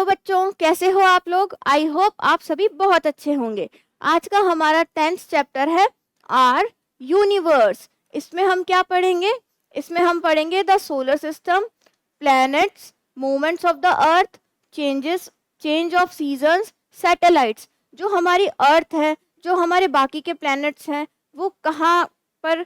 Hello बच्चों, कैसे हो आप लोग। आई होप आप सभी बहुत अच्छे होंगे। आज का हमारा 10th चैप्टर है आर यूनिवर्स। इसमें हम क्या पढ़ेंगे? इसमें हम पढ़ेंगे the solar system, planets, movements of the earth, change of seasons, satellites. जो हमारी अर्थ है, जो हमारे बाकी के प्लैनेट्स हैं, वो कहाँ पर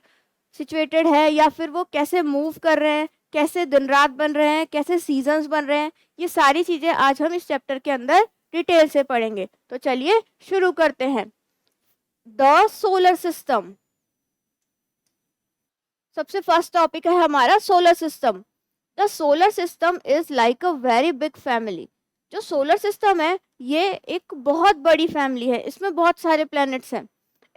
सिचुएटेड है या फिर वो कैसे मूव कर रहे हैं, कैसे दिन रात बन रहे हैं, कैसे सीजन्स बन रहे हैं, ये सारी चीजें आज हम इस चैप्टर के अंदर डिटेल से पढ़ेंगे। तो चलिए शुरू करते हैं। द सोलर सिस्टम, सबसे फर्स्ट टॉपिक है हमारा solar system. The solar system is like a very big family. जो सोलर सिस्टम है ये एक बहुत बड़ी फैमिली है, इसमें बहुत सारे प्लैनेट्स हैं।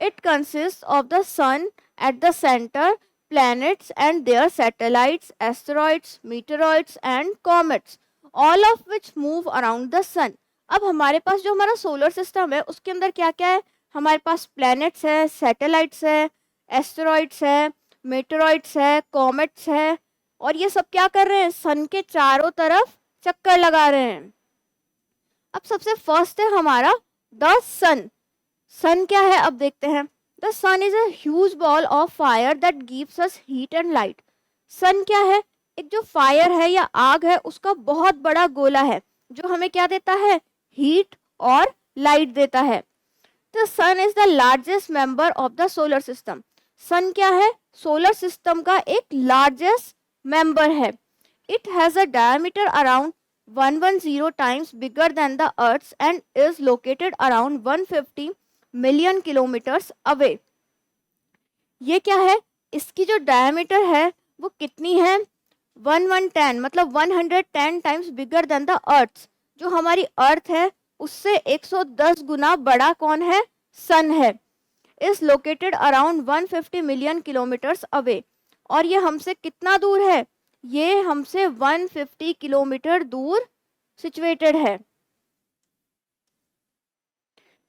It consist of the sun at the centre, planets and their satellites, asteroids, meteoroids and comets, all of which move around the sun. अब हमारे पास जो हमारा सोलर सिस्टम है उसके अंदर क्या क्या है? हमारे पास प्लैनेट्स है, सैटेलाइट्स है, एस्टेरॉइड्स है, मेटेरॉइड्स है, कॉमेट्स है, और ये सब क्या कर रहे हैं? सन के चारों तरफ चक्कर लगा रहे हैं। अब सबसे फर्स्ट है हमारा द सन। सन क्या है अब देखते हैं। The sun is a huge ball of fire that gives us heat and light. सन क्या है? एक जो फायर है या आग है उसका बहुत बड़ा गोला है जो हमें क्या देता है? हीट और लाइट देता है। The sun is the largest member of the solar system. सन क्या है? सोलर सिस्टम का एक लार्जेस्ट मेंबर है। It has a diameter around 110 times bigger than the Earth's and is located around 150 million kilometres away. ये क्या है? इसकी जो डायमीटर है वो कितनी है? 110 मतलब 110 times bigger than the earth. जो हमारी अर्थ है उससे 110 गुना बड़ा कौन है? सन है। Is located around 150 million kilometres away. और ये हमसे कितना दूर है? ये हमसे 150 किलोमीटर दूर सिचुएटेड है।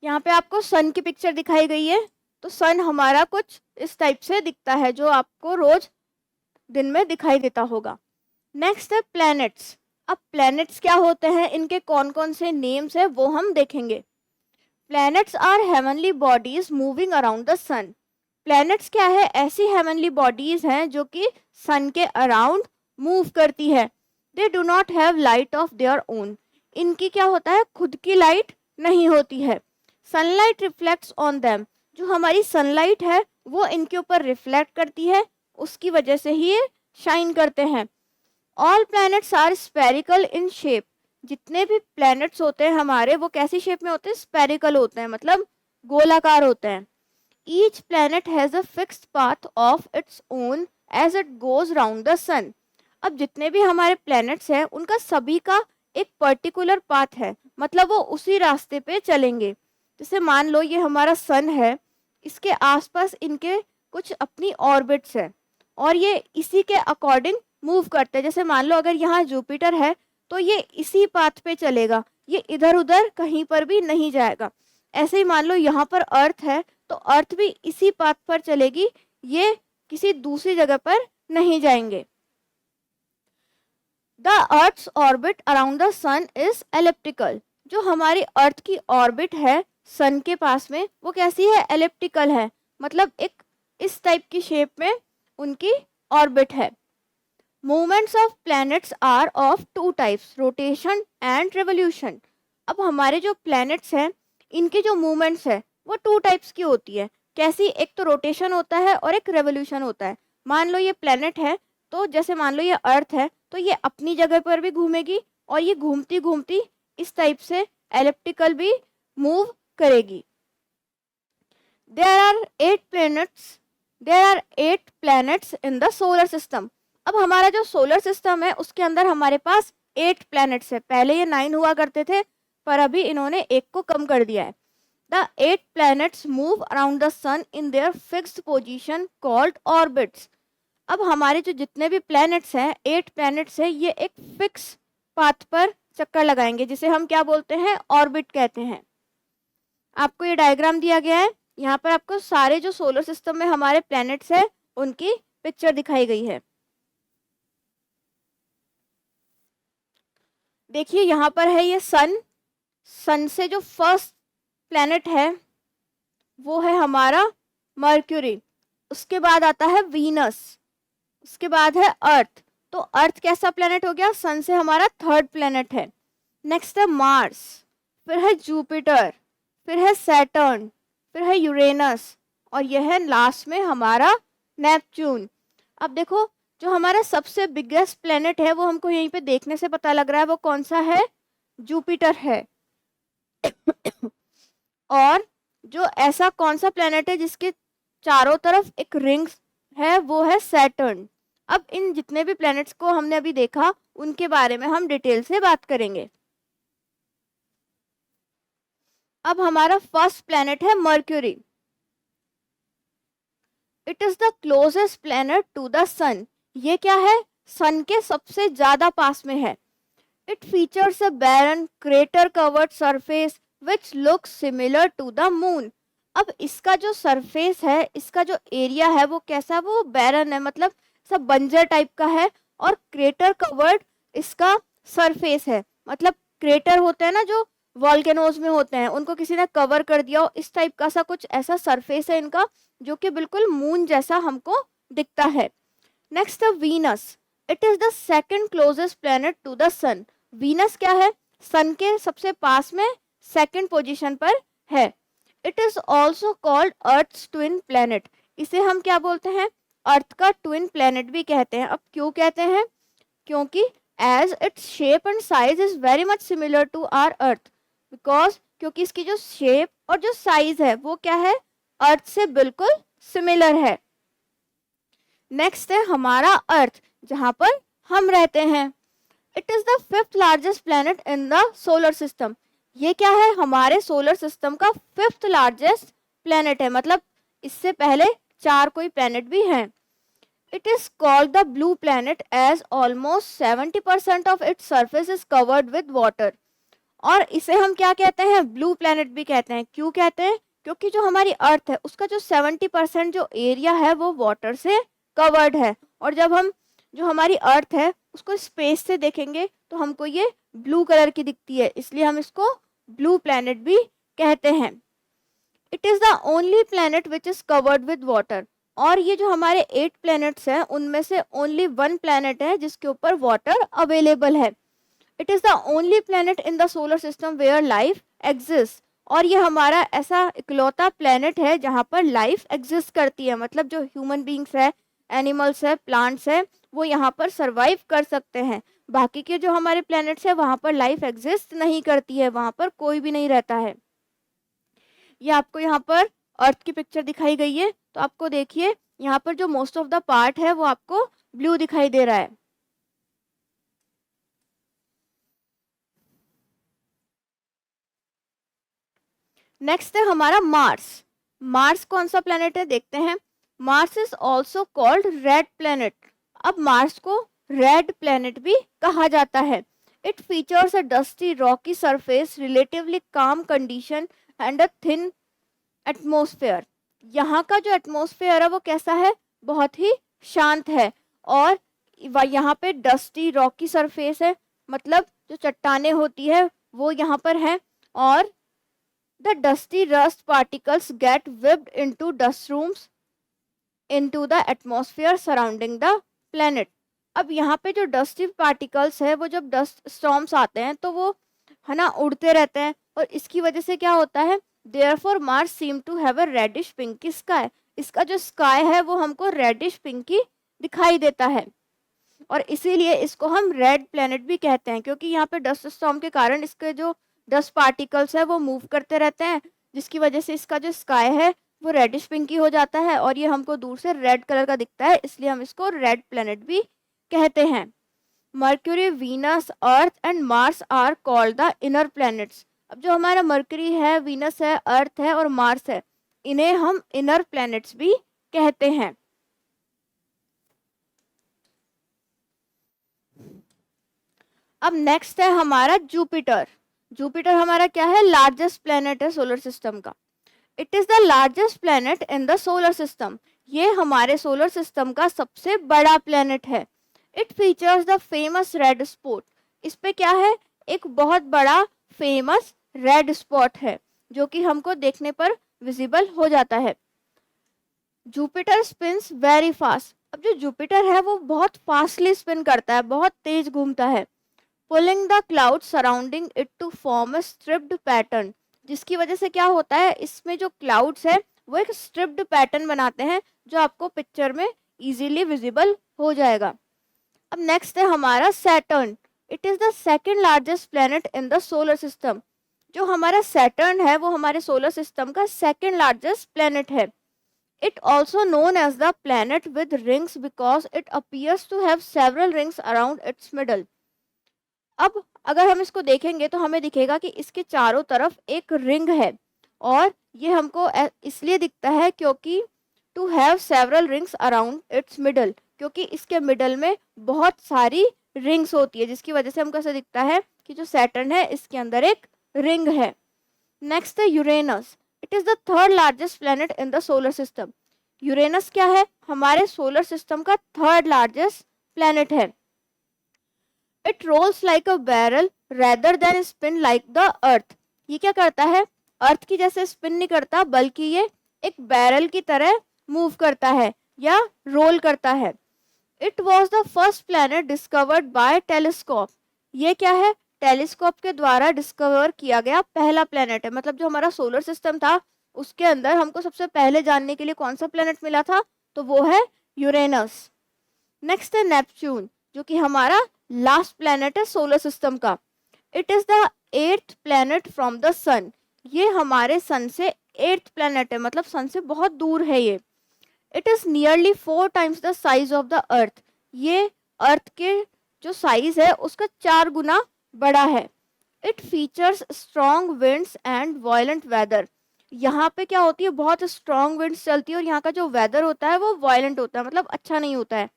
यहाँ पे आपको सन की पिक्चर दिखाई गई है। तो सन हमारा कुछ इस टाइप से दिखता है जो आपको रोज दिन में दिखाई देता होगा। नेक्स्ट है प्लैनेट्स। अब प्लैनेट्स क्या होते हैं, इनके कौन कौन से नेम्स है वो हम देखेंगे। Planets are heavenly bodies moving around the sun. Planets क्या है? ऐसी हेवनली बॉडीज हैं जो कि सन के अराउंड मूव करती है। They do not have light of their own. इनकी क्या होता है? खुद की लाइट नहीं होती है। Sunlight reflects on them. जो हमारी सनलाइट है वो इनके ऊपर रिफ्लेक्ट करती है, उसकी वजह से ही ये शाइन करते हैं। All planets are spherical in shape. जितने भी प्लैनेट्स होते हैं हमारे वो कैसी शेप में होते हैं? स्फेरिकल होते हैं, मतलब गोलाकार होते हैं। Each planet has a fixed path of its own as it goes round the sun. अब जितने भी हमारे प्लैनेट्स हैं उनका सभी का एक पर्टिकुलर पाथ है, मतलब वो उसी रास्ते पे चलेंगे। जैसे मान लो ये हमारा सन है, इसके आसपास इनके कुछ अपनी ऑर्बिट्स है और ये इसी के अकॉर्डिंग मूव करते हैं। जैसे मान लो अगर यहाँ जुपिटर है तो ये इसी पाथ पे चलेगा, ये इधर उधर कहीं पर भी नहीं जाएगा। ऐसे ही मान लो यहाँ पर अर्थ है तो अर्थ भी इसी पाथ पर चलेगी, ये किसी दूसरी जगह पर नहीं जाएंगे। The earth's orbit around the sun is elliptical. जो हमारी अर्थ की ऑर्बिट है सन के पास में वो कैसी है? एलिप्टिकल है, मतलब एक इस टाइप की शेप में उनकी ऑर्बिट है। Movements of planets are of two types, rotation and revolution. अब हमारे जो प्लैनेट्स हैं इनके जो मूवमेंट्स है वो टू टाइप्स की होती है। कैसी? एक तो रोटेशन होता है और एक रेवोल्यूशन होता है। मान लो ये प्लैनेट है तो जैसे मान लो ये अर्थ है तो ये अपनी जगह पर भी घूमेगी और ये घूमती घूमती इस टाइप से एलिप्टिकल भी मूव करेगी। There are 8 planets in the solar system. अब हमारा जो सोलर सिस्टम है उसके अंदर हमारे पास 8 प्लैनेट्स है। पहले ये 9 हुआ करते थे पर अभी इन्होंने एक को कम कर दिया है। The 8 planets move around the sun in their fixed position called orbits. अब हमारे जो जितने भी प्लैनेट्स हैं 8 प्लैनेट्स हैं, ये एक फिक्स पाथ पर चक्कर लगाएंगे जिसे हम क्या बोलते हैं? ऑर्बिट कहते हैं। आपको ये डायग्राम दिया गया है, यहाँ पर आपको सारे जो सोलर सिस्टम में हमारे प्लैनेट्स हैं उनकी पिक्चर दिखाई गई है। देखिए यहाँ पर है ये सन। सन से जो फर्स्ट प्लैनेट है वो है हमारा मर्क्यूरी, उसके बाद आता है वीनस, उसके बाद है अर्थ। तो अर्थ कैसा प्लैनेट हो गया, सन से हमारा थर्ड प्लैनेट है। नेक्स्ट है मार्स, फिर है जुपिटर, फिर है सैटर्न, फिर है यूरेनस, और यह है लास्ट में हमारा नेपच्यून। अब देखो जो हमारा सबसे बिगेस्ट प्लैनेट है वो हमको यहीं पे देखने से पता लग रहा है, वो कौन सा है, जुपिटर है। और जो ऐसा कौन सा प्लैनेट है जिसके चारों तरफ एक रिंग है, वो है सैटर्न। अब इन जितने भी प्लैनेट्स को हमने अभी देखा उनके बारे में हम डिटेल से बात करेंगे। अब हमारा फर्स्ट प्लैनेट है Mercury. It is the closest planet to the sun. ये क्या है, सन के सबसे ज्यादा पास में है। It features a barren crater covered surface which looks similar to the moon. अब इसका जो सरफेस है, इसका जो एरिया है वो कैसा, वो बैरन है, मतलब सब बंजर टाइप का है, और क्रेटर कवर्ड इसका सरफेस है। मतलब क्रेटर होते हैं ना जो वॉल्केनोज में होते हैं, उनको किसी ने कवर कर दिया हो, इस टाइप का सा कुछ ऐसा सरफेस है इनका, जो कि बिल्कुल मून जैसा हमको दिखता है। नेक्स्ट है Venus. It is the second closest planet to the sun. Venus क्या है, सन के सबसे पास में सेकंड पोजीशन पर है। It is also called earth twin planet. इसे हम क्या बोलते हैं, अर्थ का ट्विन प्लैनेट भी कहते हैं। अब क्यों कहते हैं, क्योंकि as its shape and size is very much similar to our earth, because क्योंकि इसकी जो शेप और जो साइज है वो क्या है, अर्थ से बिल्कुल सिमिलर है। नेक्स्ट है हमारा अर्थ, जहां पर हम रहते हैं। It is the fifth largest planet in the solar system. ये क्या है, हमारे सोलर सिस्टम का फिफ्थ लार्जेस्ट प्लैनेट है, मतलब इससे पहले 4 कोई प्लैनेट भी हैं। It is called the blue planet as almost 70% of its surface is covered with water. और इसे हम क्या कहते हैं, ब्लू प्लैनेट भी कहते हैं। क्यों कहते हैं, क्योंकि जो हमारी अर्थ है उसका जो 70% जो एरिया है वो वाटर से कवर्ड है। और जब हम जो हमारी अर्थ है उसको स्पेस से देखेंगे तो हमको ये ब्लू कलर की दिखती है, इसलिए हम इसको ब्लू प्लैनेट भी कहते हैं। It is the only planet which is covered with water. और ये जो हमारे 8 प्लैनेट्स हैं उनमें से ओनली 1 प्लैनेट है जिसके ऊपर वाटर अवेलेबल है। It is the only planet in the solar system where life exist. और ये हमारा ऐसा इकलौता प्लैनेट है जहाँ पर लाइफ एग्जिस्ट करती है, मतलब जो ह्यूमन बींग्स है, एनिमल्स है, प्लांट्स है, वो यहाँ पर सरवाइव कर सकते हैं। बाकी के जो हमारे प्लैनेट्स है वहाँ पर लाइफ एग्जिस्ट नहीं करती है, वहाँ पर कोई भी नहीं रहता है। ये आपको यहाँ पर अर्थ की पिक्चर दिखाई गई है, तो आपको देखिए यहाँ पर जो मोस्ट ऑफ द पार्ट है वो आपको ब्लू दिखाई दे रहा है। नेक्स्ट है हमारा मार्स। मार्स कौन सा प्लेनेट है देखते हैं। Mars is also called red planet. अब मार्स को रेड प्लेनेट भी कहा जाता है। It features a dusty rocky surface, relatively calm condition and a thin atmosphere. यहाँ का जो एटमॉस्फेयर है वो कैसा है, बहुत ही शांत है। और यहाँ पे डस्टी रॉकी सरफेस है, मतलब जो चट्टाने होती है वो यहाँ पर है। और the dusty rust particles get whipped into dust rooms into the atmosphere surrounding the planet। अब यहाँ पे जो डस्टी पार्टिकल्स है वो जब डस्ट स्टॉर्म्स आते हैं तो वो है ना उड़ते रहते हैं, और इसकी वजह से क्या होता है, therefore Mars seem to have a reddish pinky sky। इसका जो स्काई है वो हमको रेडिश पिंकी दिखाई देता है, और इसीलिए इसको हम रेड प्लेनेट भी कहते हैं, क्योंकि यहाँ पे डस्ट स्टॉर्म के कारण इसके जो डस्ट पार्टिकल्स है वो मूव करते रहते हैं, जिसकी वजह से इसका जो स्काई है वो रेडिश पिंकी हो जाता है, और ये हमको दूर से रेड कलर का दिखता है, इसलिए हम इसको रेड प्लेनेट भी कहते हैं। Mercury, Venus, Earth and Mars are called the inner planets. अब जो हमारा मर्क्यूरी है, वीनस है, अर्थ है और मार्स है, इन्हें हम इनर प्लैनेट्स भी कहते हैं। अब नेक्स्ट है हमारा जुपिटर। जुपिटर हमारा क्या है, लार्जेस्ट प्लेनेट है सोलर सिस्टम का। It is the largest planet in the solar system. ये हमारे सोलर सिस्टम का सबसे बड़ा प्लेनेट है। It features the famous red spot. इस पे क्या है, एक बहुत बड़ा फेमस रेड स्पॉट है जो कि हमको देखने पर विजिबल हो जाता है। Jupiter spins very fast. अब जो जुपिटर है वो बहुत फास्टली स्पिन करता है, बहुत तेज घूमता है। Pulling the cloud surrounding it to form a striped pattern, जिसकी वजह से क्या होता है, इसमें जो क्लाउड्स है वो एक स्ट्रिप्ड पैटर्न बनाते हैं जो आपको पिक्चर में इजीली विजिबल हो जाएगा। अब नेक्स्ट है हमारा Saturn. It is the second largest planet in the solar system. जो हमारा सैटर्न है वो हमारे सोलर सिस्टम का सेकंड लार्जेस्ट प्लेनेट है। It also known as the planet with rings because it appears to have several rings around its middle. अब अगर हम इसको देखेंगे तो हमें दिखेगा कि इसके चारों तरफ एक रिंग है, और ये हमको इसलिए दिखता है क्योंकि to have several rings around its middle, क्योंकि इसके मिडल में बहुत सारी रिंग्स होती है, जिसकी वजह से हमको ऐसा दिखता है कि जो सैटर्न है इसके अंदर एक रिंग है। नेक्स्ट है Uranus. It is the third largest planet in the solar system. Uranus क्या है, हमारे सोलर सिस्टम का थर्ड लार्जेस्ट प्लेनेट है। It rolls like a barrel rather than spin like the earth. ये क्या करता है, अर्थ की जैसे स्पिन नहीं करता, बल्कि ये एक बैरल की तरह मूव करता है या रोल करता है। It was the first planet discovered by telescope. ये क्या है, टेलीस्कोप के द्वारा डिस्कवर किया गया पहला प्लैनेट है। मतलब जो हमारा सोलर सिस्टम था उसके अंदर हमको सबसे पहले जानने के लिए कौन सा प्लैनेट मिला था, तो वो है यूरेनस। नेक्स्ट है नेपच्यून, जो कि हमारा लास्ट प्लैनेट है सोलर सिस्टम का। It is the 8th planet from the sun. ये हमारे सन से 8th प्लैनेट है, मतलब सन से बहुत दूर है ये। It is nearly 4 times the size of the earth. ये अर्थ के जो साइज है उसका 4 गुना बड़ा है। It features strong winds and violent weather. यहाँ पे क्या होती है, बहुत स्ट्रॉन्ग विंड्स चलती है और यहाँ का जो वेदर होता है वो वायलेंट होता है, मतलब अच्छा नहीं होता है।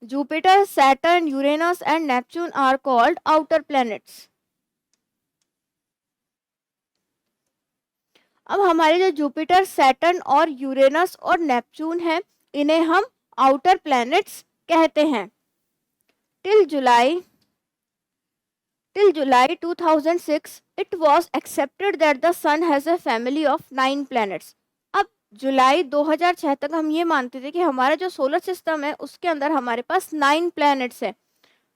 Jupiter, Saturn, Uranus and Neptune are called outer planets. अब हमारे जो जुपिटर, सैटर्न और यूरेनस और नेपच्यून है, इन्हें हम आउटर प्लैनेट्स कहते हैं। Till July 2006 it was accepted that the sun has a family of 9 planets. अब जुलाई 2006 तक हम ये मानते थे कि हमारा जो सोलर सिस्टम है उसके अंदर हमारे पास 9 प्लैनेट्स है,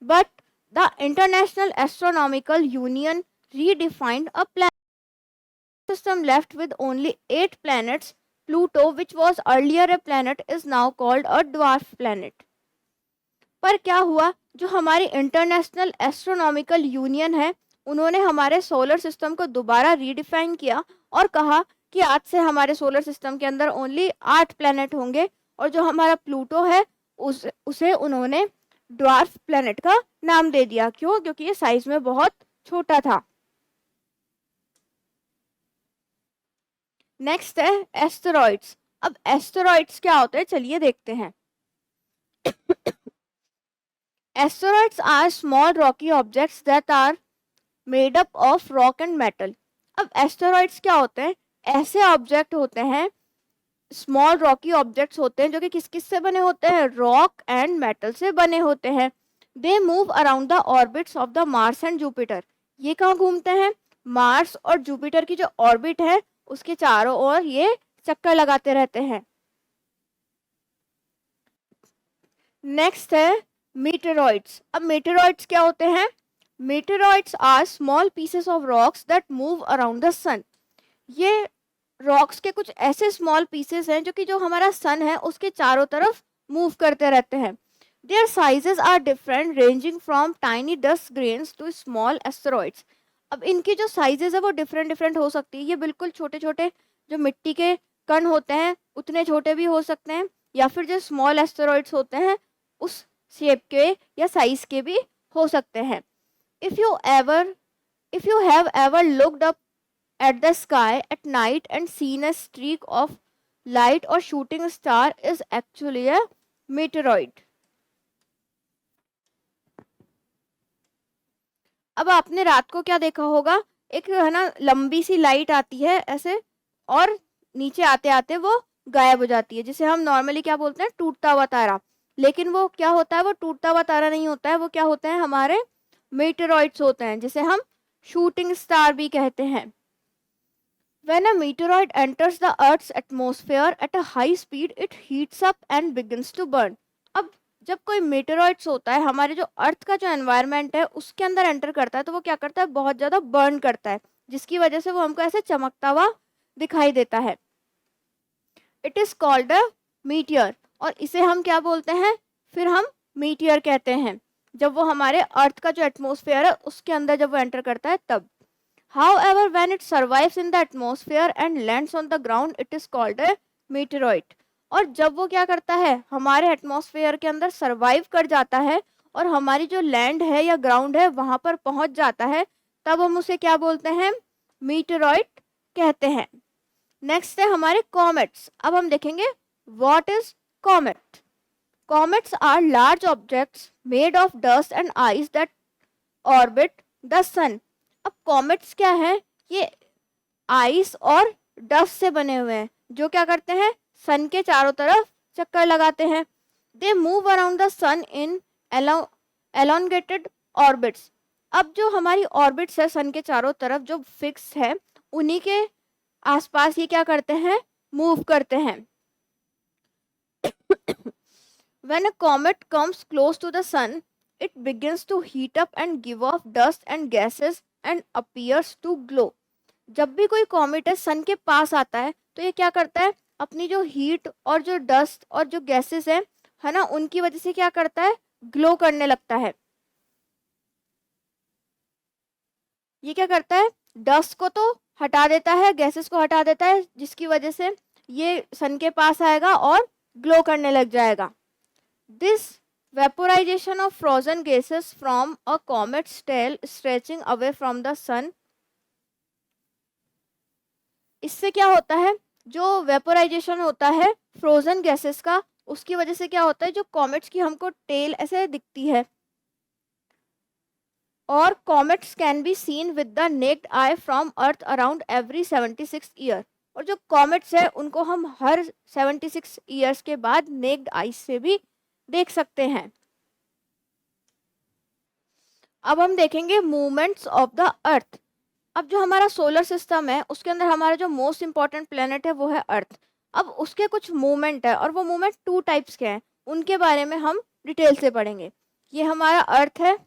but the international astronomical union redefined a planet system left with only 8 planets. Pluto, which was earlier a planet, is now called a dwarf planet. पर क्या हुआ, जो हमारी इंटरनेशनल एस्ट्रोनॉमिकल यूनियन है उन्होंने हमारे सोलर सिस्टम को दोबारा रीडिफाइन किया और कहा कि आज से हमारे सोलर सिस्टम के अंदर ओनली 8 प्लैनेट होंगे, और जो हमारा प्लूटो है उसे उन्होंने ड्वार्फ प्लैनेट का नाम दे दिया। क्यों, क्योंकि ये साइज में बहुत छोटा था। नेक्स्ट है एस्टेरॉइड्स। अब एस्टेरॉइड्स क्या होते हैं, चलिए देखते हैं। Asteroids are small rocky objects that are made up of rock and metal. अब एस्टेरॉइड्स क्या होते हैं, ऐसे ऑब्जेक्ट होते हैं, स्मॉल रॉकी ऑब्जेक्ट्स होते हैं जो कि किस किस से बने होते हैं, रॉक एंड मेटल से बने होते हैं। They move around the orbits of the Mars and Jupiter. ये कहाँ घूमते हैं, मार्स और जुपिटर की जो ऑर्बिट है उसके चारों ओर ये चक्कर लगाते रहते हैं। नेक्स्ट है मीटेरॉइड्स। अब मीटेरॉइड्स क्या होते हैं, meteoroids are small pieces of rocks that move around the sun. ये रॉक्स के कुछ ऐसे स्मॉल पीसेस हैं जो कि जो हमारा सन है उसके चारों तरफ मूव करते रहते हैं। Their sizes are different ranging from tiny dust grains to small asteroids. अब इनकी जो साइजेस है वो डिफरेंट हो सकती है। ये बिल्कुल छोटे छोटे जो मिट्टी के कण होते हैं उतने छोटे भी हो सकते हैं, या फिर जो स्मॉल एस्टेरॉइड्स होते हैं उस शेप के या साइज के भी हो सकते हैं। If you have ever looked up at the sky at night and seen a streak of light or shooting star is actually a meteoroid. अब आपने रात को क्या देखा होगा, एक है ना लंबी सी लाइट आती है ऐसे और नीचे आते आते वो गायब हो जाती है, जिसे हम नॉर्मली क्या बोलते हैं, टूटता हुआ तारा। लेकिन वो क्या होता है, वो टूटता हुआ तारा नहीं होता है, वो क्या होते हैं, हमारे मीटेरॉइड्स होते हैं, जिसे हम शूटिंग स्टार भी कहते हैं। When a meteoroid enters the Earth's atmosphere at a high speed, it heats up and begins to burn. अब जब कोई मीटेरॉइड्स होता है, हमारे जो अर्थ का जो एनवायरनमेंट है उसके अंदर एंटर करता है, तो वो क्या करता है, बहुत ज़्यादा बर्न करता है, जिसकी वजह से वो हमको ऐसे चमकता हुआ दिखाई देता है। It is called a meteor, और इसे हम क्या बोलते हैं, फिर हम मीटियर कहते हैं, जब वो हमारे अर्थ का जो एटमॉस्फेयर है उसके अंदर जब वो एंटर करता है तब। However, when it survives in the atmosphere and lands on the ground, it is called a meteoroid. और जब वो क्या करता है, हमारे एटमॉस्फेयर के अंदर सरवाइव कर जाता है और हमारी जो लैंड है या ग्राउंड है वहां पर पहुंच जाता है, तब हम उसे क्या बोलते हैं, मीटेरॉइड कहते हैं। नेक्स्ट है हमारे कॉमेट्स। अब हम देखेंगे what is comet. Comets are large objects made of dust and ice that orbit the sun. अब कॉमेट्स क्या है, ये आइस और डस्ट से बने हुए हैं, जो क्या करते हैं, सन के चारों तरफ चक्कर लगाते हैं। They move around the sun in elongated orbits. अब जो हमारी ऑर्बिट्स है सन के चारों तरफ जो फिक्स है, उन्हीं के आसपास ये क्या करते हैं, मूव करते हैं। When a comet comes close to the sun, it begins to heat up and give off dust and gases and appears to glow. जब भी कोई कॉमेट है सन के पास आता है, तो ये क्या करता है, अपनी जो हीट और जो डस्ट और जो गैसेस है ना, उनकी वजह से क्या करता है, ग्लो करने लगता है। ये क्या करता है, डस्ट को तो हटा देता है, गैसेस को हटा देता है, जिसकी वजह से ये सन के पास आएगा और ग्लो करने लग जाएगा। This vaporization of frozen gases from a comet's tail stretching away from the sun, इससे क्या होता है, जो वेपोराइजेशन होता है फ्रोजन गैसेस का, उसकी वजह से क्या होता है, जो कॉमेट्स की हमको टेल ऐसे दिखती है, और comets can be seen with the necked I from earth around every 76 year. और जो कॉमेट्स है उनको हम हर 76 ईयर्स के बाद नेक्ड आई से भी देख सकते हैं। अब हम देखेंगे मूवमेंट्स ऑफ द अर्थ। अब जो हमारा सोलर सिस्टम है उसके अंदर हमारा जो मोस्ट इंपॉर्टेंट प्लेनेट है वो है अर्थ। अब उसके कुछ मूवमेंट है, और वो मूवमेंट 2 टाइप्स के हैं, उनके बारे में हम डिटेल से पढ़ेंगे। ये हमारा अर्थ है,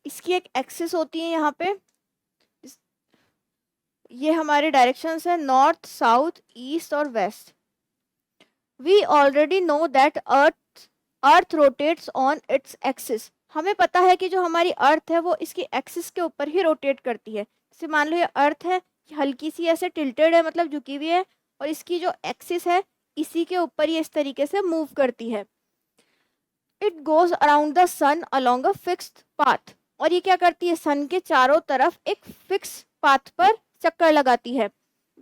इसकी एक एक्सिस होती है यहाँ पे, ये हमारे डायरेक्शंस है नॉर्थ, साउथ, ईस्ट और west. We already know that earth rotates on its axis. हमें पता है कि जो हमारी अर्थ है वो इसकी एक्सिस के ऊपर ही रोटेट करती है। जैसे मान लो ये अर्थ है, हल्की सी ऐसे टिल्टेड है, मतलब झुकी हुई है, और इसकी जो एक्सिस है इसी के ऊपर ये इस तरीके से मूव करती है। It goes around the sun along a fixed path, और ये क्या करती है, सन के चारों तरफ एक फिक्स पाथ पर चक्कर लगाती है।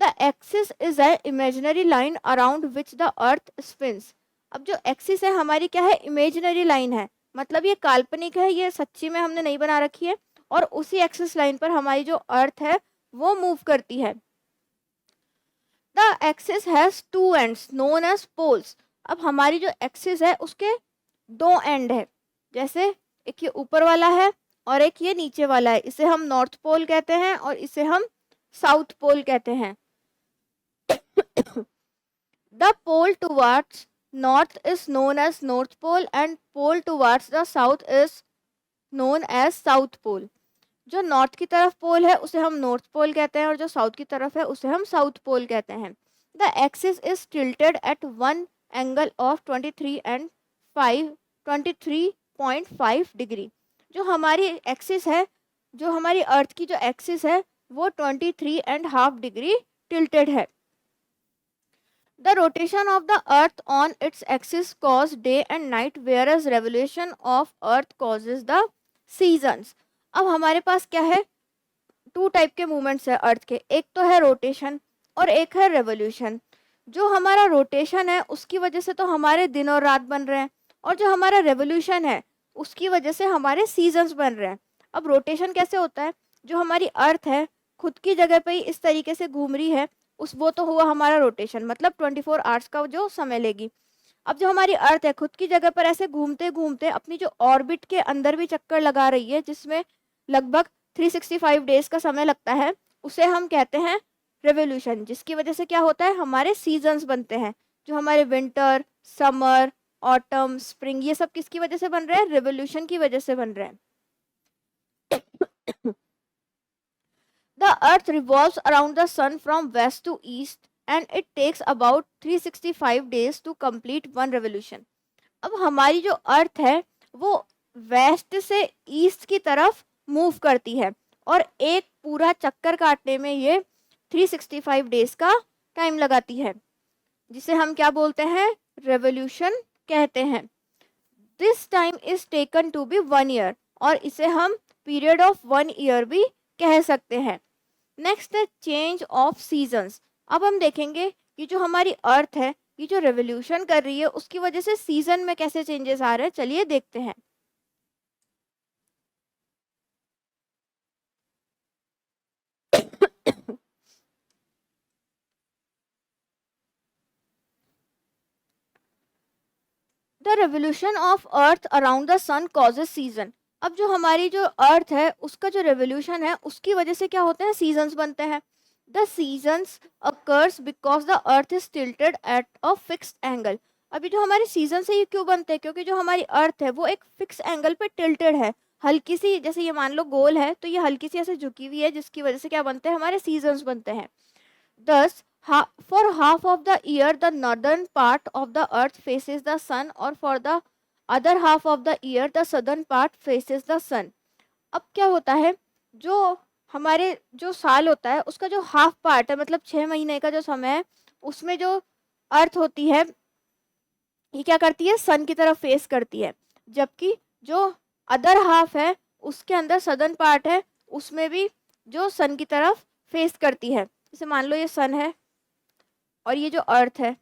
The axis is an imaginary line around which the earth spins. अब जो एक्सिस है हमारी क्या है, इमेजिनरी लाइन है, मतलब ये काल्पनिक है, ये सच्ची में हमने नहीं बना रखी है, और उसी एक्सिस लाइन पर हमारी जो अर्थ है वो मूव करती है। The axis has 2 ends known as poles. अब हमारी जो एक्सिस है उसके 2 एंड है, जैसे एक ये ऊपर वाला है और एक ये नीचे वाला है, इसे हम नॉर्थ पोल कहते हैं और इसे हम साउथ पोल कहते हैं। The pole towards north is known as north pole and pole towards the south is known as south pole. जो नॉर्थ की तरफ पोल है उसे हम नॉर्थ पोल कहते हैं और जो साउथ की तरफ है उसे हम साउथ पोल कहते हैं। The axis is tilted at one angle of 23.5 degree. जो हमारी एक्सिस है, जो हमारी अर्थ की जो एक्सिस है वो 23.5 डिग्री टिल्टेड है। The rotation of the earth on its axis causes day and night, whereas revolution of earth causes the seasons. अब हमारे पास क्या है, 2 टाइप के मूवमेंट्स है अर्थ के, एक तो है रोटेशन और एक है रेवोल्यूशन। जो हमारा रोटेशन है उसकी वजह से तो हमारे दिन और रात बन रहे हैं, और जो हमारा रेवोल्यूशन है उसकी वजह से हमारे सीजन्स बन रहे हैं। अब रोटेशन कैसे होता है, जो हमारी अर्थ है खुद की जगह पे ही इस तरीके से घूम रही है, वो तो हुआ हमारा रोटेशन, मतलब 24 आवर्स का जो समय लेगी। अब जो हमारी अर्थ है खुद की जगह पर ऐसे घूमते घूमते अपनी जो ऑर्बिट के अंदर भी चक्कर लगा रही है, जिसमें लगभग 365 डेज का समय लगता है, उसे हम कहते हैं रेवोल्यूशन। जिसकी वजह से क्या होता है, हमारे सीजन्स बनते हैं, जो हमारे विंटर, समर, ऑटम, स्प्रिंग, ये सब किसकी वजह से बन रहे हैं, रेवोल्यूशन की वजह से बन रहे हैं। The earth revolves around the sun from west to east and it takes about 365 days to complete one revolution. अब हमारी जो अर्थ है वो वेस्ट से ईस्ट की तरफ मूव करती है और एक पूरा चक्कर काटने में ये 365 डेज का टाइम लगाती है, जिसे हम क्या बोलते हैं, रेवोल्यूशन कहते हैं। This time is taken to be 1 year, और इसे हम पीरियड ऑफ 1 ईयर भी कह सकते हैं। नेक्स्ट है चेंज ऑफ सीजन्स। अब हम देखेंगे कि जो हमारी अर्थ है ये जो रेवोल्यूशन कर रही है उसकी वजह से सीजन में कैसे चेंजेस आ रहे हैं, चलिए देखते हैं। The revolution of earth around the sun causes season. अब जो हमारी जो अर्थ है उसका जो रेवोल्यूशन है उसकी वजह से क्या होते हैं, सीजन्स बनते हैं। The seasons occurs because the earth is tilted at a fixed angle. अभी जो हमारे सीजन से ये क्यों बनते हैं, क्योंकि जो हमारी अर्थ है वो एक फिक्स एंगल पे टिल्टेड है, हल्की सी, जैसे ये मान लो गोल है तो ये हल्की सी ऐसे झुकी हुई है, जिसकी वजह से क्या बनते हैं, हमारे सीजन्स बनते हैं। Thus, for half of the year, the northern part of the earth faces the sun, or for the other half of the year, the southern part faces the sun. अब क्या होता है, जो हमारे जो साल होता है उसका जो हाफ पार्ट है, मतलब 6 महीने का जो समय है, उसमें जो अर्थ होती है ये क्या करती है, सन की तरफ फेस करती है, जबकि जो अदर हाफ है उसके अंदर सदर्न पार्ट है, उसमें भी जो सन की तरफ फेस करती है। जैसे मान लो ये सन है और ये जो अर्थ है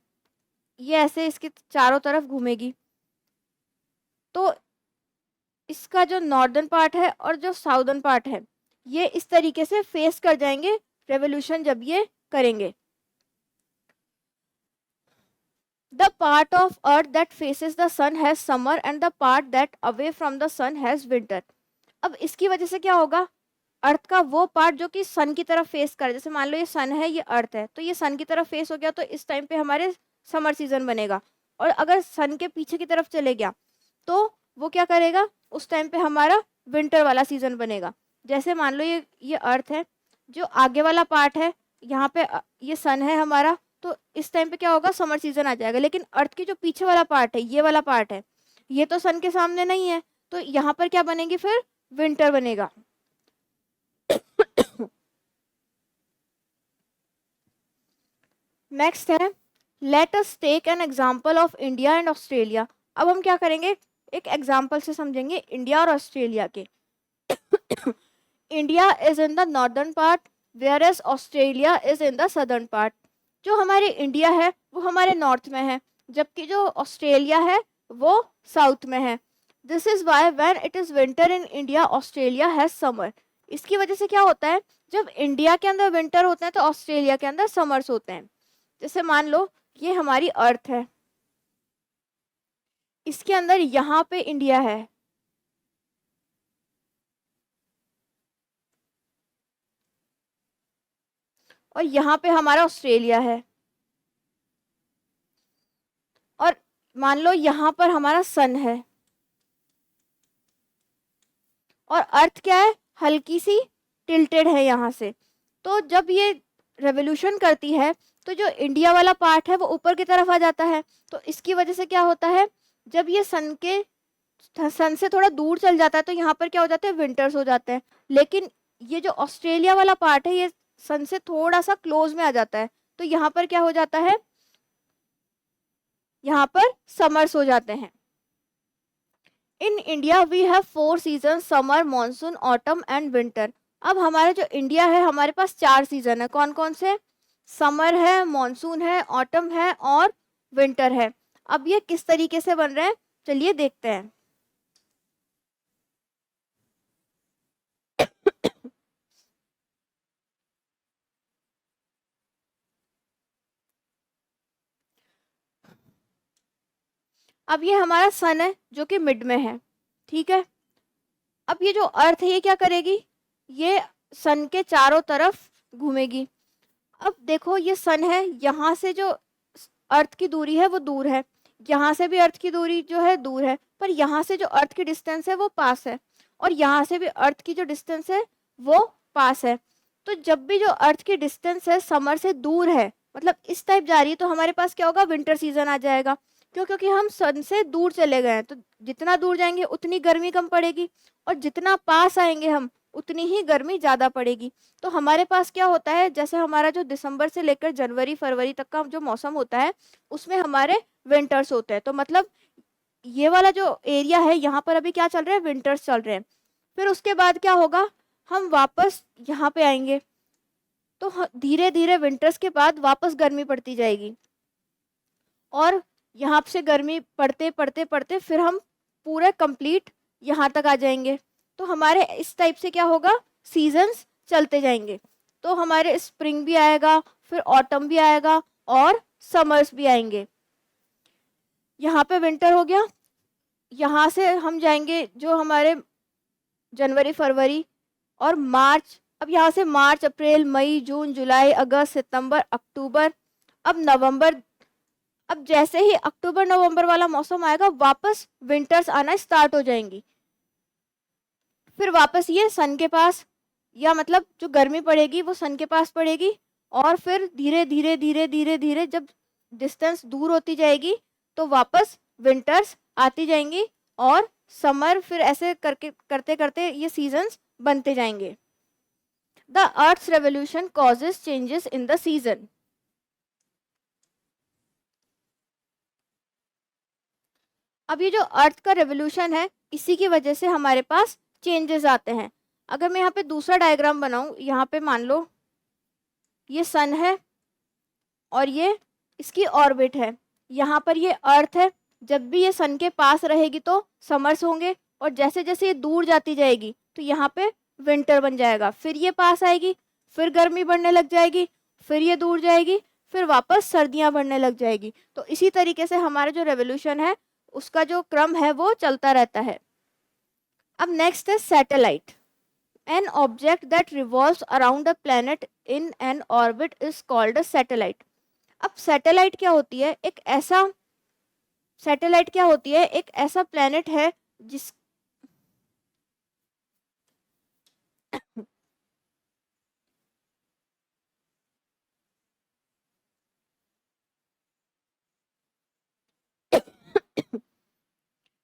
ये ऐसे इसके चारों तरफ घूमेगी, तो इसका जो नॉर्दर्न पार्ट है और जो साउदर्न पार्ट है ये इस तरीके से फेस कर जाएंगे रेवोल्यूशन जब ये करेंगे। The part of earth that faces the sun has summer and the part that away from the sun has winter. अब इसकी वजह से क्या होगा, अर्थ का वो पार्ट जो कि सन की तरफ फेस कर, जैसे मान लो ये सन है ये अर्थ है, तो ये सन की तरफ फेस हो गया तो इस टाइम पे हमारे समर सीजन बनेगा। और अगर सन के पीछे की तरफ चले गया तो वो क्या करेगा, उस टाइम पे हमारा विंटर वाला सीजन बनेगा। जैसे मान लो ये अर्थ है, जो आगे वाला पार्ट है यहाँ पे ये सन है हमारा, तो इस टाइम पे क्या होगा, समर सीजन आ जाएगा। लेकिन अर्थ की जो पीछे वाला पार्ट है, ये वाला पार्ट है, ये तो सन के सामने नहीं है, तो यहाँ पर क्या बनेगी, फिर विंटर बनेगा। नेक्स्ट है let us take an example of India and Australia. अब हम क्या करेंगे, एक एग्जांपल से समझेंगे इंडिया और ऑस्ट्रेलिया के। India is in the northern part whereas Australia is in the southern part. जो हमारे इंडिया है वो हमारे नॉर्थ में है, जबकि जो ऑस्ट्रेलिया है वो साउथ में है। This is why when it is winter in India Australia has summer. इसकी वजह से क्या होता है, जब इंडिया के अंदर विंटर होते हैं तो ऑस्ट्रेलिया के अंदर समर्स होते हैं। जैसे मान लो ये हमारी अर्थ है, इसके अंदर यहाँ पे इंडिया है, और यहाँ पे हमारा ऑस्ट्रेलिया है, और मान लो यहाँ पर हमारा सन है, और अर्थ क्या है, हल्की सी टिल्टेड है यहाँ से। तो जब ये रेवोल्यूशन करती है तो जो इंडिया वाला पार्ट है वो ऊपर की तरफ आ जाता है, तो इसकी वजह से क्या होता है, जब ये सन से थोड़ा दूर चल जाता है तो यहाँ पर क्या हो जाते हैं, विंटर्स हो जाते हैं। लेकिन ये जो ऑस्ट्रेलिया वाला पार्ट है ये सन से थोड़ा सा क्लोज में आ जाता है, तो यहाँ पर क्या हो जाता है, यहाँ पर समर्स हो जाते हैं। In India we have 4 season, summer, monsoon, autumn and winter. अब हमारा जो इंडिया है हमारे पास 4 सीजन है, कौन कौन से, समर है, मानसून है, ऑटम है और विंटर है। अब ये किस तरीके से बन रहे हैं, चलिए देखते हैं। अब ये हमारा सन है जो कि मिड में है, ठीक है। अब ये जो अर्थ है ये क्या करेगी, ये सन के चारों तरफ घूमेगी। अब देखो ये सन है, यहाँ से जो अर्थ की दूरी है वो दूर है, यहाँ से भी अर्थ की दूरी जो है दूर है, पर यहाँ से जो अर्थ की डिस्टेंस है वो पास है, और यहाँ से भी अर्थ की जो डिस्टेंस है वो पास है। तो जब भी जो अर्थ की डिस्टेंस है समर से दूर है, मतलब इस टाइप जा रही है, तो हमारे पास क्या होगा, विंटर सीजन आ जाएगा। क्यों? क्योंकि हम सन से दूर चले गए हैं, तो जितना दूर जाएंगे उतनी गर्मी कम पड़ेगी, और जितना पास आएंगे हम उतनी ही गर्मी ज़्यादा पड़ेगी। तो हमारे पास क्या होता है, जैसे हमारा जो दिसंबर से लेकर जनवरी फरवरी तक का जो मौसम होता है उसमें हमारे विंटर्स होते हैं। तो मतलब ये वाला जो एरिया है यहाँ पर अभी क्या चल रहा है, विंटर्स चल रहे हैं। फिर उसके बाद क्या होगा, हम वापस यहाँ पे आएंगे, तो धीरे धीरे विंटर्स के बाद वापस गर्मी पड़ती जाएगी, और यहाँ से गर्मी पड़ते पड़ते पड़ते फिर हम पूरे कंप्लीट यहाँ तक आ जाएंगे। तो हमारे इस टाइप से क्या होगा, सीजन्स चलते जाएंगे। तो हमारे स्प्रिंग भी आएगा, फिर ऑटम भी आएगा, और समर्स भी आएंगे। यहाँ पे विंटर हो गया, यहाँ से हम जाएंगे जो हमारे जनवरी फरवरी और मार्च। अब यहाँ से मार्च अप्रैल मई जून जुलाई अगस्त सितंबर अक्टूबर, अब नवंबर। अब जैसे ही अक्टूबर नवंबर वाला मौसम आएगा वापस विंटर्स आना स्टार्ट हो जाएंगी। फिर वापस ये सन के पास, या मतलब जो गर्मी पड़ेगी वो सन के पास पड़ेगी, और फिर धीरे धीरे धीरे धीरे धीरे जब डिस्टेंस दूर होती जाएगी तो वापस विंटर्स आती जाएंगी, और समर, फिर ऐसे करके करते करते ये सीजन्स बनते जाएंगे। The earth's revolution causes changes in the season. अब ये जो अर्थ का रेवोल्यूशन है इसी की वजह से हमारे पास चेंजेस आते हैं। अगर मैं यहाँ पे दूसरा डायग्राम बनाऊं, यहाँ पे मान लो ये सन है और ये इसकी ऑर्बिट है, यहाँ पर ये अर्थ है। जब भी ये सन के पास रहेगी तो समर्स होंगे, और जैसे जैसे ये दूर जाती जाएगी तो यहाँ पे विंटर बन जाएगा। फिर ये पास आएगी, फिर गर्मी बढ़ने लग जाएगी, फिर ये दूर जाएगी, फिर वापस सर्दियाँ बढ़ने लग जाएगी। तो इसी तरीके से हमारा जो रेवोल्यूशन है उसका जो क्रम है वो चलता रहता है। अब नेक्स्ट है satellite. An object that revolves around a planet in an orbit is called a satellite. अब सैटेलाइट क्या होती है, एक ऐसा प्लैनेट है जिस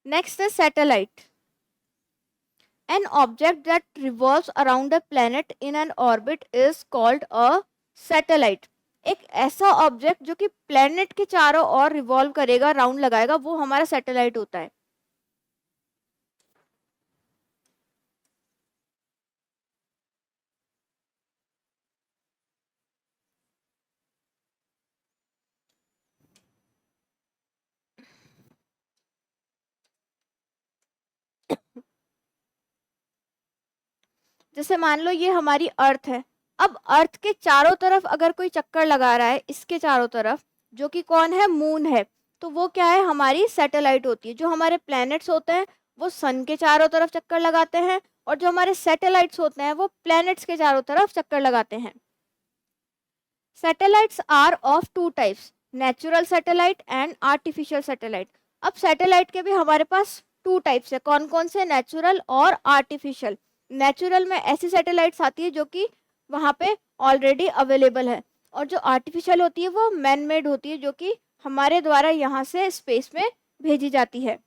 नेक्स्ट है satellite. An object that revolves around a planet in an orbit is called a satellite. एक ऐसा ऑब्जेक्ट जो कि प्लेनेट के चारों ओर रिवॉल्व करेगा, राउंड लगाएगा, वो हमारा सैटेलाइट होता है। जैसे मान लो ये हमारी अर्थ है। अब अर्थ के चारों तरफ अगर कोई चक्कर लगा रहा है, इसके चारों तरफ, जो कि कौन है, मून है, तो वो क्या है, हमारी सैटेलाइट होती है। जो हमारे प्लैनेट्स होते हैं वो सन के चारों तरफ चक्कर लगाते हैं, और जो हमारे सैटेलाइट्स होते हैं वो प्लैनेट्स के चारों तरफ चक्कर लगाते हैं। Satellites are of two types, natural satellite and artificial satellite. अब सैटेलाइट के भी हमारे पास टू टाइप्स है। कौन कौन से, नेचुरल और आर्टिफिशियल। नेचुरल में ऐसी सैटेलाइट्स आती है जो कि वहाँ पे ऑलरेडी अवेलेबल है, और जो आर्टिफिशियल होती है वो मैन मेड होती है, जो कि हमारे द्वारा यहाँ से स्पेस में भेजी जाती है।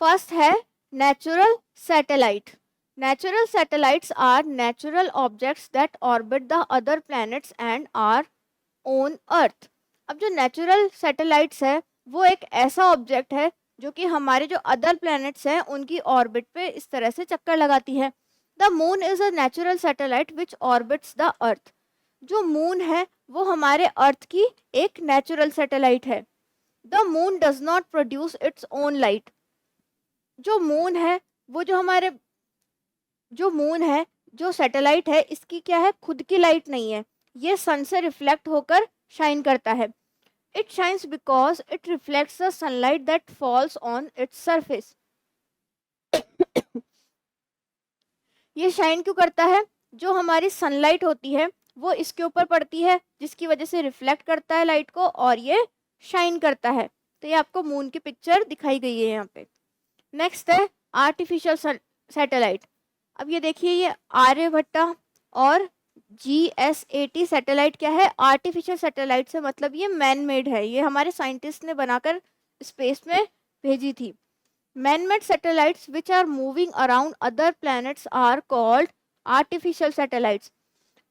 फर्स्ट है natural satellite. Natural satellites are natural objects that orbit the other planets and our own Earth. अब जो नेचुरल सैटेलाइट्स है वो एक ऐसा ऑब्जेक्ट है जो कि हमारे जो अदर प्लैनेट्स हैं उनकी ऑर्बिट पे इस तरह से चक्कर लगाती है। The moon is a natural satellite which orbits the earth. जो मून है वो हमारे अर्थ की एक नेचुरल सैटेलाइट है। The moon does not produce its own light. जो मून है वो जो हमारे जो मून है, जो सैटेलाइट है, इसकी क्या है, खुद की लाइट नहीं है, ये सन से रिफ्लेक्ट होकर शाइन करता है। It shines because it reflects the sunlight that falls on its surface. ये शाइन क्यों करता है? जो हमारी सनलाइट होती है वो इसके ऊपर पड़ती है, जिसकी वजह से रिफ्लेक्ट करता है लाइट को और ये शाइन करता है। तो ये आपको मून की पिक्चर दिखाई गई है यहाँ पे। नेक्स्ट है आर्टिफिशियल सैटेलाइट। अब ये देखिए, ये आर्यभट्टा और GSAT सैटेलाइट क्या है, आर्टिफिशियल सैटेलाइट से मतलब ये मैन मेड है, ये हमारे साइंटिस्ट ने बनाकर स्पेस में भेजी थी। Man-made satellites which are moving around other planets are called artificial satellites.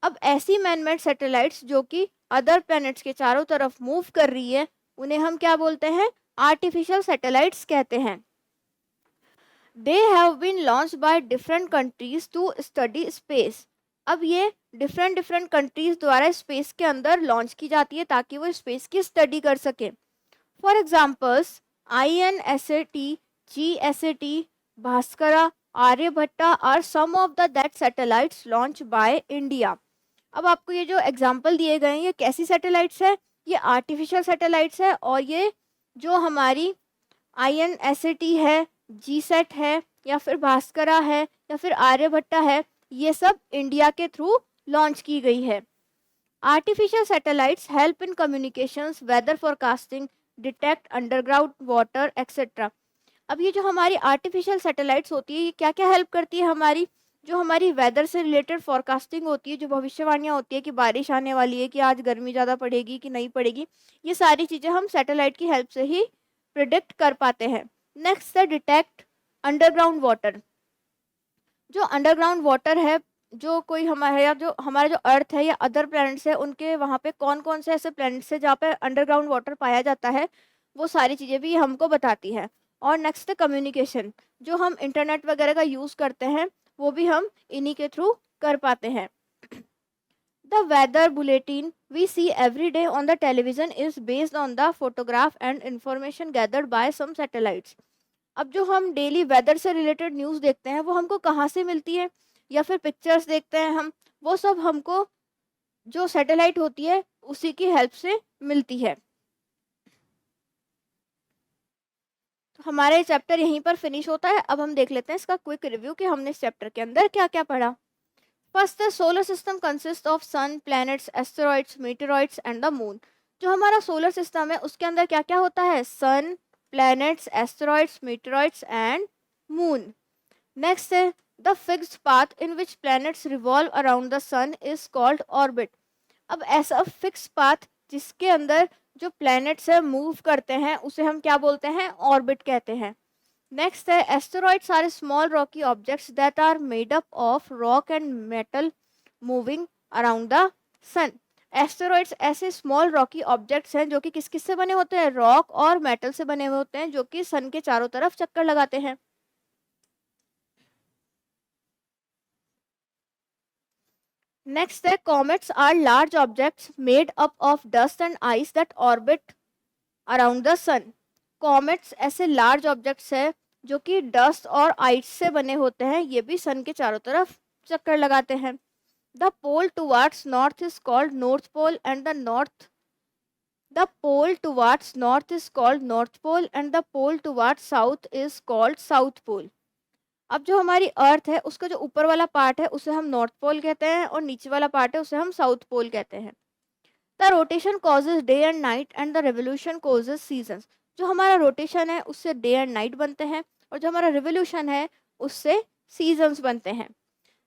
अब ऐसी man-made satellites जो कि अदर planets के चारों तरफ मूव कर रही है, उन्हें हम क्या बोलते हैं, आर्टिफिशियल सैटेलाइट्स कहते हैं। They have been launched by different countries to study space. अब ये डिफरेंट कंट्रीज द्वारा स्पेस के अंदर लॉन्च की जाती है ताकि वो स्पेस की स्टडी कर सके। For examples, INSAT, GSAT, Bhaskara, Aryabhatta are some of the that satellites launched by India. अब आपको ये जो एग्जाम्पल दिए गए हैं ये कैसी सैटेलाइट्स है, ये आर्टिफिशियल सैटेलाइट्स है, और ये जो हमारी INSAT है, GSAT है, या फिर भास्करा है, या फिर आर्यभट्टा है, ये सब इंडिया के थ्रू लॉन्च की गई है। Artificial satellites help in communications, weather forecasting, detect underground water etcetera. अब ये जो हमारी आर्टिफिशियल सैटेलाइट्स होती है, ये क्या क्या हेल्प करती है हमारी, जो हमारी वेदर से रिलेटेड फोरकास्टिंग होती है, जो भविष्यवाणियाँ होती है कि बारिश आने वाली है, कि आज गर्मी ज़्यादा पड़ेगी कि नहीं पड़ेगी, ये सारी चीज़ें हम सैटेलाइट की हेल्प से ही प्रिडिक्ट कर पाते हैं। नेक्स्ट है डिटेक्ट अंडरग्राउंड वाटर। जो अंडरग्राउंड वाटर है, जो कोई हमारा जो अर्थ है या अदर प्लैनेट्स है, उनके वहाँ पे कौन कौन से ऐसे प्लैनेट्स है जहाँ पे अंडरग्राउंड वाटर पाया जाता है, वो सारी चीज़ें भी हमको बताती है। और नेक्स्ट है कम्युनिकेशन, जो हम इंटरनेट वगैरह का यूज़ करते हैं वो भी हम इन्हीं के थ्रू कर पाते हैं। The weather bulletin we see every day on the television is based on the photograph and information gathered by some satellites. अब जो हम डेली वेदर से रिलेटेड न्यूज़ देखते हैं वो हमको कहाँ से मिलती है, या फिर पिक्चर्स देखते हैं हम, वो सब हमको जो सैटेलाइट होती है उसी की हेल्प से मिलती है। तो हमारा ये चैप्टर यहीं पर फिनिश होता है। अब हम देख लेते हैं इसका क्विक रिव्यू कि हमने इस चैप्टर के अंदर क्या क्या पढ़ा। First, the solar system consist of sun, planets, asteroids, meteoroids and the moon. जो हमारा सोलर सिस्टम है उसके अंदर क्या क्या होता है, sun, planets, asteroids, meteoroids and moon. Next है the fixed path in which planets revolve around the sun is called orbit. अब ऐसा फिक्स पाथ जिसके अंदर जो प्लैनेट्स है मूव करते हैं उसे हम क्या बोलते हैं, ऑर्बिट कहते हैं। नेक्स्ट है asteroids are small rocky objects that are made up of rock and metal moving around the sun. Asteroids ऐसे स्मॉल रॉकी ऑब्जेक्ट्स हैं जो कि किस किस से बने होते हैं, रॉक और मेटल से बने हुए होते हैं, जो कि सन के चारों तरफ चक्कर लगाते हैं। नेक्स्ट है comets are large objects made up of dust and ice that orbit around the sun. Comets ऐसे लार्ज ऑब्जेक्ट्स है जो कि डस्ट और आइस से बने होते हैं, ये भी सन के चारों तरफ चक्कर लगाते हैं। The pole towards north is called north pole and the pole towards north is called north pole and the pole towards south is called south pole. अब जो हमारी अर्थ है उसका जो ऊपर वाला पार्ट है उसे हम नॉर्थ पोल कहते हैं, और नीचे वाला पार्ट है उसे हम साउथ पोल कहते हैं। The rotation causes day and night and the revolution causes seasons. जो हमारा रोटेशन है उससे डे एंड नाइट बनते हैं, और जो हमारा रिवोल्यूशन है उससे सीजन्स बनते हैं।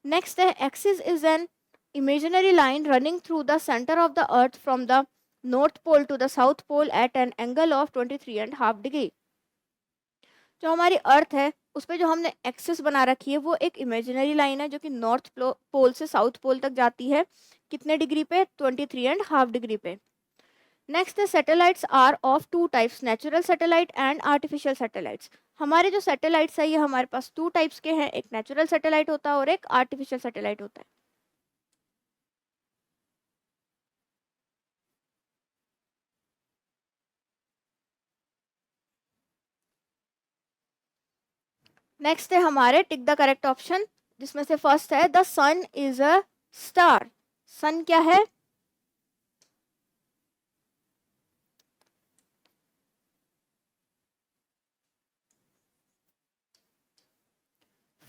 नेक्स्ट है axis is an imaginary line running through the centre of the earth from the north pole to the south pole at an angle of 23.5 degree. जो हमारी अर्थ है उस पर जो हमने एक्सिस बना रखी है वो एक इमेजिनरी लाइन है जो कि नॉर्थ पोल से साउथ पोल तक जाती है, कितने डिग्री पे, 23.5 डिग्री पे। Next satellites are of two types, natural satellite and artificial satellites. हमारे जो सैटेलाइट्स है ये हमारे पास टू टाइप्स के हैं, एक नेचुरल सैटेलाइट होता है और एक आर्टिफिशियल सैटेलाइट होता है। नेक्स्ट है हमारे टिक द करेक्ट ऑप्शन। जिसमें से फर्स्ट है the sun is a star. Sun क्या है?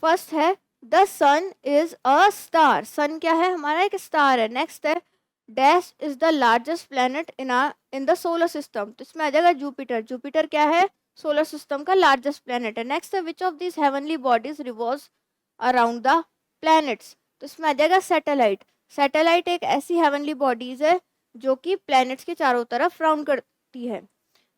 फर्स्ट है the sun is a star. Sun क्या है? हमारा एक स्टार है। नेक्स्ट है dash is the largest planet in the solar system. तो इसमें आ जाएगा जुपिटर। जुपिटर क्या है? सोलर सिस्टम का लार्जेस्ट प्लेनेट है। नेक्स्ट है which of this heavenly bodies revolves around the planets. तो इसमें आ जाएगा सैटेलाइट। सैटेलाइट एक ऐसी हेवनली बॉडीज है जो कि प्लैनेट्स के चारों तरफ राउंड करती है।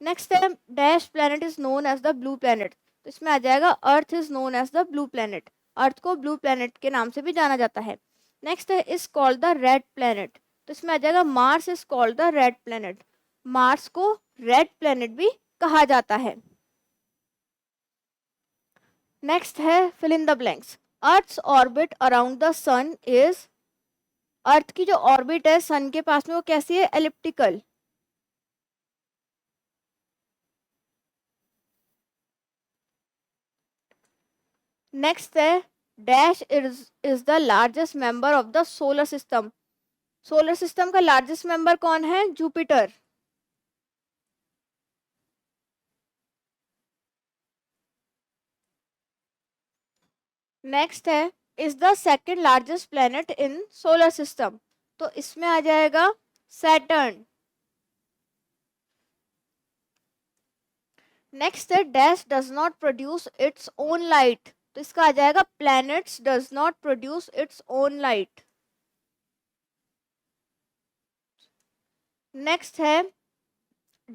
नेक्स्ट है dash planet is known as the blue planet. तो इसमें आ जाएगा Earth is known as the blue planet. Earth को ब्लू प्लैनेट के नाम से भी जाना जाता है। नेक्स्ट है is called the red planet. तो इसमें आ जाएगा Mars is called the red planet. Mars को रेड प्लैनेट भी कहा जाता है। नेक्स्ट है fill in the blanks. Earth's orbit around the sun is. Earth की जो ऑर्बिट है सन के पास में वो कैसी है? एलिप्टिकल। नेक्स्ट है dash is the largest member of the solar system. Solar system का लार्जेस्ट मेंबर कौन है? जुपिटर। नेक्स्ट है is the second largest planet in solar system. तो इसमें आ जाएगा सैटर्न। नेक्स्ट है dash does not produce its own light. तो इसका आ जाएगा planets does not produce its own light. Next है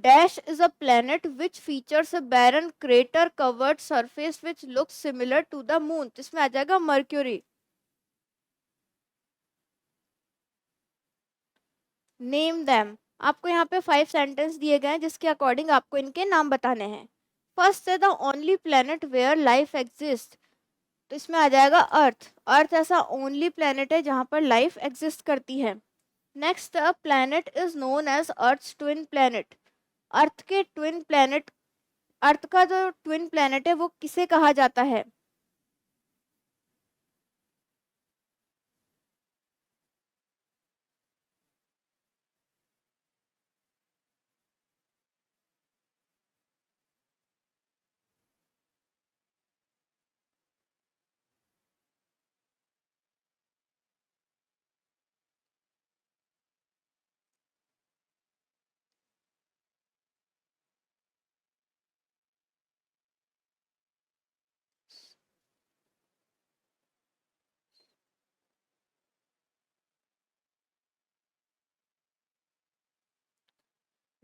dash is a planet which features a barren crater covered surface which looks similar to the moon. जिसमें आ जाएगा mercury. Name them. आपको यहाँ पे 5 सेंटेंस दिए गए हैं जिसके अकॉर्डिंग आपको इनके नाम बताने हैं। फर्स्ट है the only planet where life exist. तो इसमें आ जाएगा अर्थ। अर्थ ऐसा ओनली प्लेनेट है जहाँ पर लाइफ एग्जिस्ट करती है। Next planet is known as earth twin planet. Earth के ट्विन प्लेनेट, अर्थ का जो ट्विन प्लेनेट है वो किसे कहा जाता है?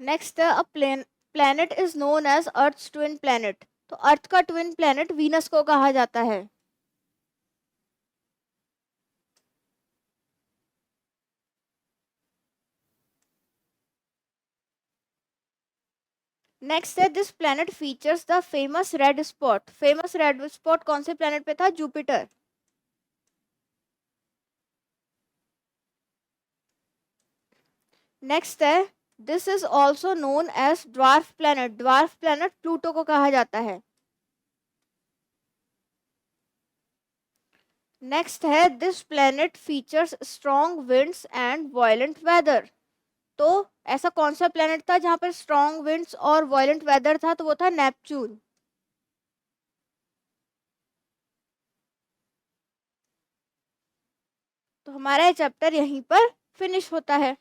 Next planet is known as earth twin planet. तो अर्थ का ट्विन प्लेनेट वीनस को कहा जाता है। नेक्स्ट है this planet features the famous red spot. Famous red spot कौन से प्लेनेट पे था? जुपिटर। नेक्स्ट है this is also known as dwarf planet. Dwarf planet Pluto को कहा जाता है। नेक्स्ट है this planet features strong winds and violent weather. तो ऐसा कौन सा प्लेनेट था जहां पर स्ट्रॉन्ग विंड्स और वायलेंट वेदर था? तो वो था नेपच्यून। तो हमारा ये चैप्टर यहीं पर फिनिश होता है।